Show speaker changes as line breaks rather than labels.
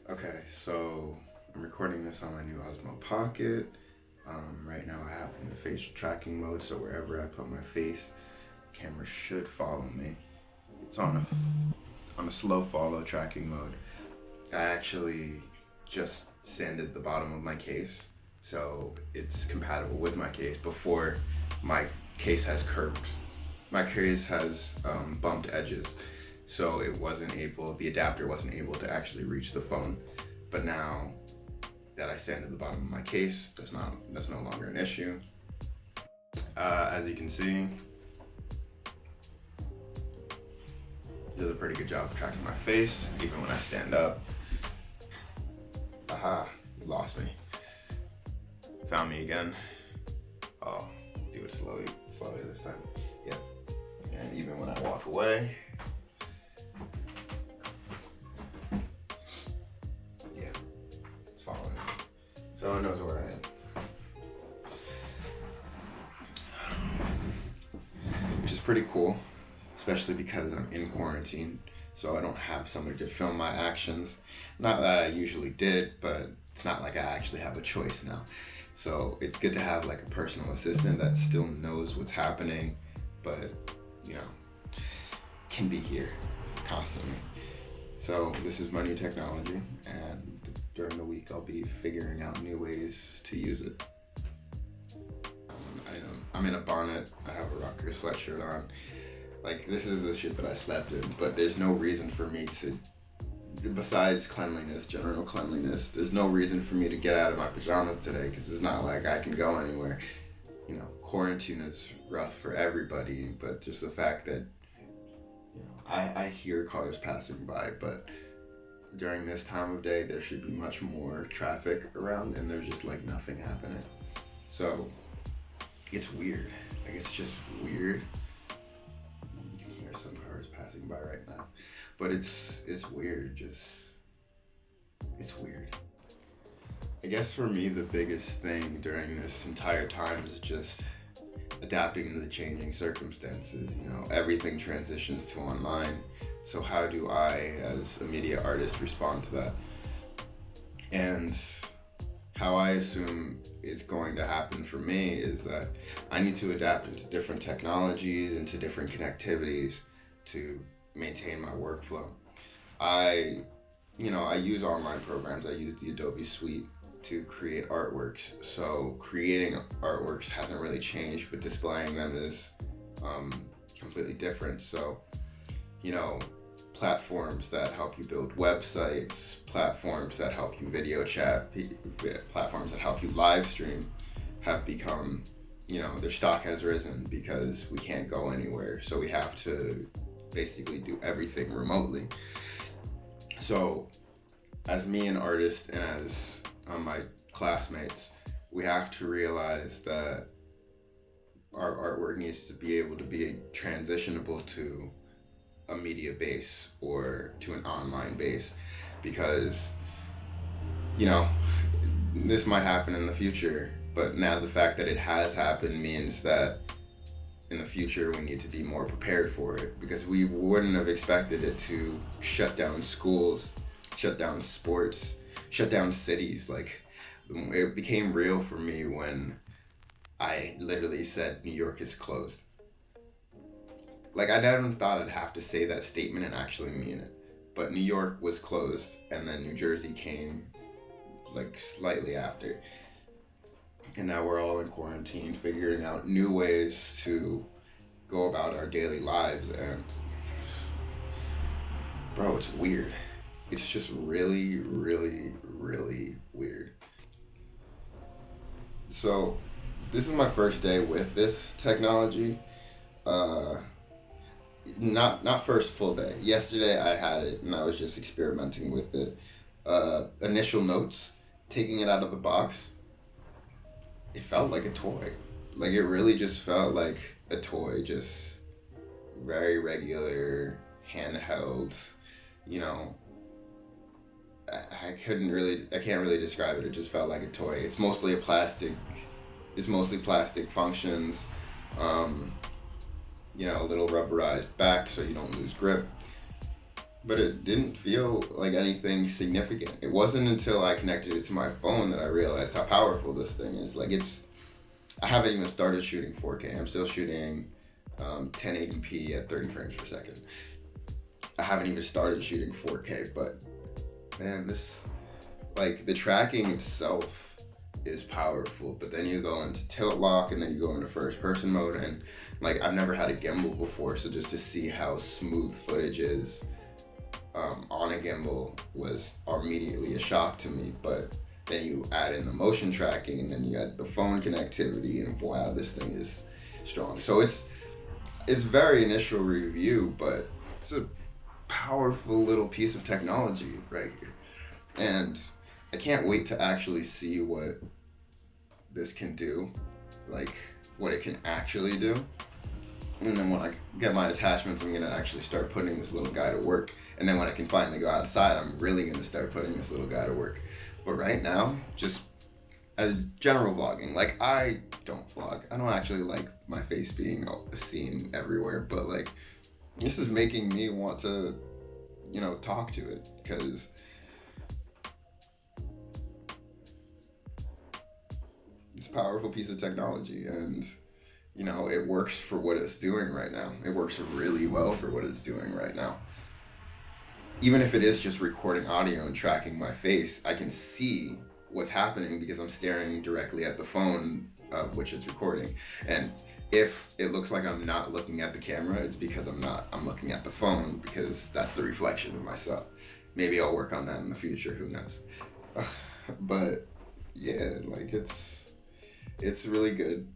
Okay, so I'm recording this on my new Osmo Pocket. Right now I have it in the facial tracking mode, so wherever I put my face, the camera should follow me. It's on a slow follow tracking mode. I actually just sanded the bottom of my case, so it's compatible with my case before my case has curved. My case has bumped edges, so the adapter wasn't able to actually reach the phone. But now that I sanded the bottom of my case, that's no longer an issue. As you can see, it does a pretty good job of tracking my face, even when I stand up. Aha, you lost me. Found me again. Oh, do it slowly this time. Yep. And even when I walk away, yeah, it's following me. So it knows where I am. Which is pretty cool, especially because I'm in quarantine, so I don't have somebody to film my actions. Not that I usually did, but it's not like I actually have a choice now. So it's good to have like a personal assistant that still knows what's happening, but can be here constantly. So this is my new technology, and during the week I'll be figuring out new ways to use it. I'm in a bonnet, I have a rocker sweatshirt on. Like, this is the shit that I slept in, but there's no reason for me to, besides cleanliness, general cleanliness, there's no reason for me to get out of my pajamas today, because it's not like I can go anywhere. Quarantine is rough for everybody, but just the fact that, I hear cars passing by, but during this time of day, there should be much more traffic around, and there's just like nothing happening. So it's weird. Like, it's just weird. You can hear some cars passing by right now, but it's weird. It's weird. I guess for me, the biggest thing during this entire time is just adapting to the changing circumstances. Everything transitions to online. So how do I, as a media artist, respond to that? And how I assume it's going to happen for me is that I need to adapt into different technologies, into different connectivities to maintain my workflow. I use online programs. I use the Adobe Suite to create artworks. So creating artworks hasn't really changed, but displaying them is completely different. So, platforms that help you build websites, platforms that help you video chat, platforms that help you live stream have become, their stock has risen because we can't go anywhere. So we have to basically do everything remotely. So as me, an artist, and as my classmates, we have to realize that our artwork needs to be able to be transitionable to a media base or to an online base, because this might happen in the future, but now the fact that it has happened means that in the future we need to be more prepared for it, because we wouldn't have expected it to shut down schools, shut down sports, shut down cities. Like, it became real for me when I literally said New York is closed. Like, I never thought I'd have to say that statement and actually mean it. But New York was closed, and then New Jersey came like slightly after. And now we're all in quarantine, figuring out new ways to go about our daily lives. And bro, it's weird. It's just really, really, really weird. So this is my first day with this technology. Not first full day. Yesterday I had it and I was just experimenting with it. Initial notes, taking it out of the box, it felt like a toy. Like, it really just felt like a toy, just very regular, handheld, I can't really describe it. It just felt like a toy. It's mostly plastic functions, a little rubberized back so you don't lose grip. but it didn't feel like anything significant. It wasn't until I connected it to my phone that I realized how powerful this thing is. Like I haven't even started shooting 4K. I'm still shooting 1080p at 30 frames per second. I haven't even started shooting 4K, but man, the tracking itself is powerful, but then you go into tilt lock and then you go into first person mode, and like I've never had a gimbal before, so just to see how smooth footage is on a gimbal was immediately a shock to me. But then you add in the motion tracking, and then you add the phone connectivity, and wow, this thing is strong. So it's very initial review, but it's a powerful little piece of technology right here, and I can't wait to actually see what this can do, like what it can actually do. And then when I get my attachments, I'm gonna actually start putting this little guy to work. And then when I can finally go outside, I'm really gonna start putting this little guy to work. But right now, just as general vlogging, like I don't vlog. I don't actually like my face being seen everywhere, but like this is making me want to, talk to it, because it's a powerful piece of technology, and it works for what it's doing right now. It works really well for what it's doing right now. Even if it is just recording audio and tracking my face, I can see what's happening because I'm staring directly at the phone of which it's recording. And if it looks like I'm not looking at the camera, it's because I'm not. I'm looking at the phone, because that's the reflection of myself. Maybe I'll work on that in the future, who knows. But yeah, like it's really good.